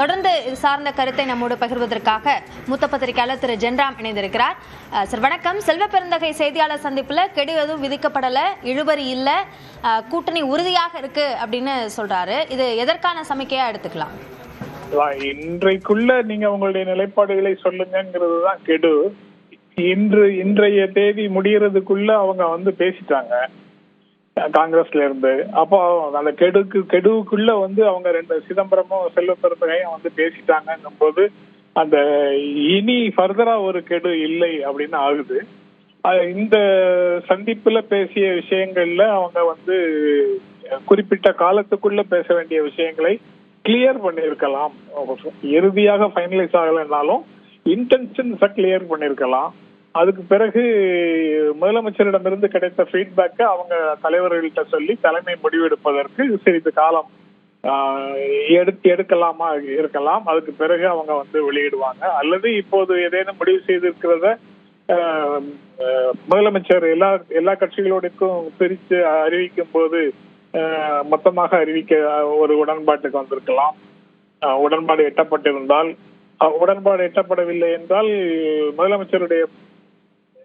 தொடர்ந்து இது சார்ந்த கருத்தை நம்மோடு பகிர்வதற்காக மூத்த பத்திரிகையாளர் திரு ஜென்ராம் இணைந்திருக்கிறார். சார் வணக்கம். செல்வ பெருந்தகை செய்தியாளர் சந்திப்புல கெடு எதுவும் விதிக்கப்படல, இழுபறி இல்ல, கூட்டணி உறுதியாக இருக்கு அப்படின்னு சொல்றாரு. இது எதற்கான சமிக்கையா எடுத்துக்கலாம்? இன்றைக்குள்ள நீங்க உங்களுடைய நிலைப்பாடுகளை சொல்லுங்கிறது தான் கெடு. இன்றைய தேதி முடியறதுக்குள்ள அவங்க பேசிட்டாங்க காங்கிரஸ்ல இருந்து. அப்போ அந்த கெடுவுக்குள்ள அவங்க ரெண்டு சிதம்பரமும் செல்வ பெருந்தகையும் பேசிட்டாங்கும் போது அந்த இனி ஃபர்தரா ஒரு கெடு இல்லை அப்படின்னு ஆகுது. இந்த சந்திப்புல பேசிய விஷயங்கள்ல அவங்க குறிப்பிட்ட காலத்துக்குள்ள பேச வேண்டிய விஷயங்களை கிளியர் பண்ணிருக்கலாம். இறுதியாக ஃபைனலைஸ் ஆகலைன்னாலும் இன்டென்ஷன்ஸை கிளியர் பண்ணிருக்கலாம். அதுக்கு பிறகு முதலமைச்சரிடமிருந்து கிடைத்த ஃபீட்பேக்கை அவங்க தலைவர்கள்ட்ட சொல்லி தலைமை முடிவெடுப்பதற்கு சிறிது காலம் எடுக்கலாமா இருக்கலாம். அதுக்கு பிறகு அவங்க வெளியிடுவாங்க. அல்லது இப்போது ஏதேனும் முடிவு செய்திருக்கிறத முதலமைச்சர் எல்லா கட்சிகளோடுக்கும் பிரித்து அறிவிக்கும் போது மொத்தமாக அறிவிக்க ஒரு உடன்பாட்டுக்கு வந்திருக்கலாம். உடன்பாடு எட்டப்பட்டிருந்தால், உடன்பாடு எட்டப்படவில்லை என்றால் முதலமைச்சருடைய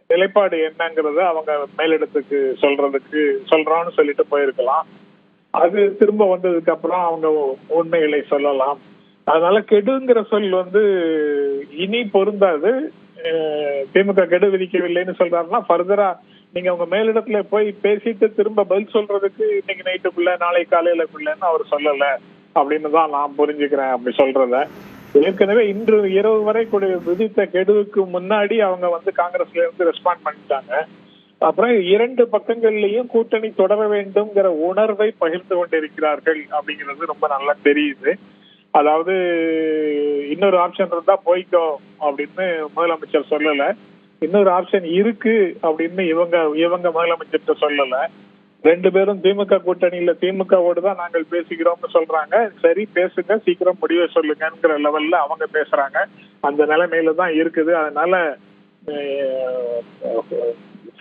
நிலைப்பாடு என்னங்கிறத அவங்க மேலிடத்துக்கு சொல்றான்னு சொல்லிட்டு போயிருக்கலாம். அது திரும்ப வந்ததுக்கு அப்புறம் அவங்க உண்மைகளை சொல்லலாம். அதனால கெடுங்கிற சொல் இனி பொருந்தாது. திமுக கெடு விதிக்கவில்லைன்னு சொல்றாருன்னா ஃபர்தரா நீங்க உங்க மேலிடத்துல போய் பேசிட்டு திரும்ப பதில் சொல்றதுக்கு இன்னைக்கு நைட்டுக்குள்ள நாளை காலையிலக்குள்ளன்னு அவர் சொல்லல அப்படின்னு தான் நான் புரிஞ்சுக்கிறேன். அப்படி சொல்றத ஏற்கனவே இன்று இரவு வரை விதித்த கெடுவுக்கு முன்னாடி அவங்க காங்கிரஸ்ல இருந்து ரெஸ்பாண்ட் பண்ணிட்டாங்க. அப்புறம் இரண்டு பக்கங்கள்லயும் கூட்டணி தொடர வேண்டும்ங்கிற உணர்வை பகிர்ந்து கொண்டிருக்கிறார்கள் அப்படிங்கிறது ரொம்ப நல்லா தெரியுது. அதாவது இன்னொரு ஆப்ஷன் இருந்தா போய்க்கோ அப்படின்னு முதலமைச்சர் சொல்லல, இன்னொரு ஆப்ஷன் இருக்கு அப்படின்னு இவங்க முதலமைச்சர்கிட்ட சொல்லல. ரெண்டு பேரும் திமுக கூட்டணியில திமுகவோடு தான் நாங்கள் பேசுகிறோம்னு சொல்றாங்க. சரி பேசுங்க, சீக்கிரம் முடிவை சொல்லுங்கிற லெவல்ல அவங்க பேசுறாங்க. அந்த நிலைமையில தான் இருக்குது. அதனால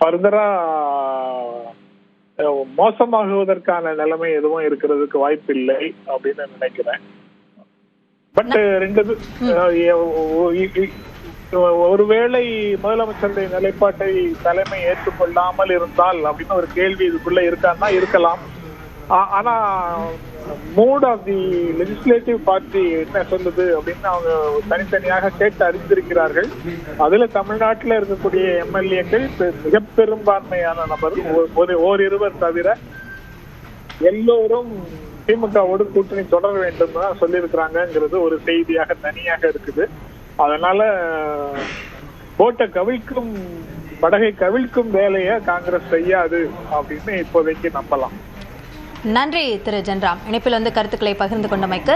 ஃபர்தரா மோசமாகுவதற்கான நிலைமை எதுவும் இருக்கிறதுக்கு வாய்ப்பு இல்லை அப்படின்னு நினைக்கிறேன். பட் ஒருவேளை முதலமைச்சருடைய நிலைப்பாட்டை தலைமை ஏற்றுக்கொள்ளாமல் இருந்தால் அப்படின்னு ஒரு கேள்வி இதுக்குள்ள இருக்கான்னா இருக்கலாம். ஆனா mood of the legislative party என்ன சொல்லுது அப்படின்னு அவங்க தனித்தனியாக கேட்டு அறிந்திருக்கிறார்கள். அதுல தமிழ்நாட்டில் இருக்கக்கூடிய எம்எல்ஏக்கள் மிக பெரும்பான்மையான நபர், ஓரிருவர் தவிர எல்லோரும் திமுகவோடு கூட்டணி தொடர வேண்டும் தான் சொல்லியிருக்கிறாங்கிறது ஒரு செய்தியாக தனியாக இருக்குது. அதனால போட்டை கவிழ்க்கும், படகை கவிழ்க்கும் வேலையை காங்கிரஸ் செய்யாது அப்படின்னு இப்போதைக்கு நம்பலாம். நன்றி திரு ஜென்ராம், இணைப்பில் கருத்துக்களை பகிர்ந்து கொண்டமைக்கு.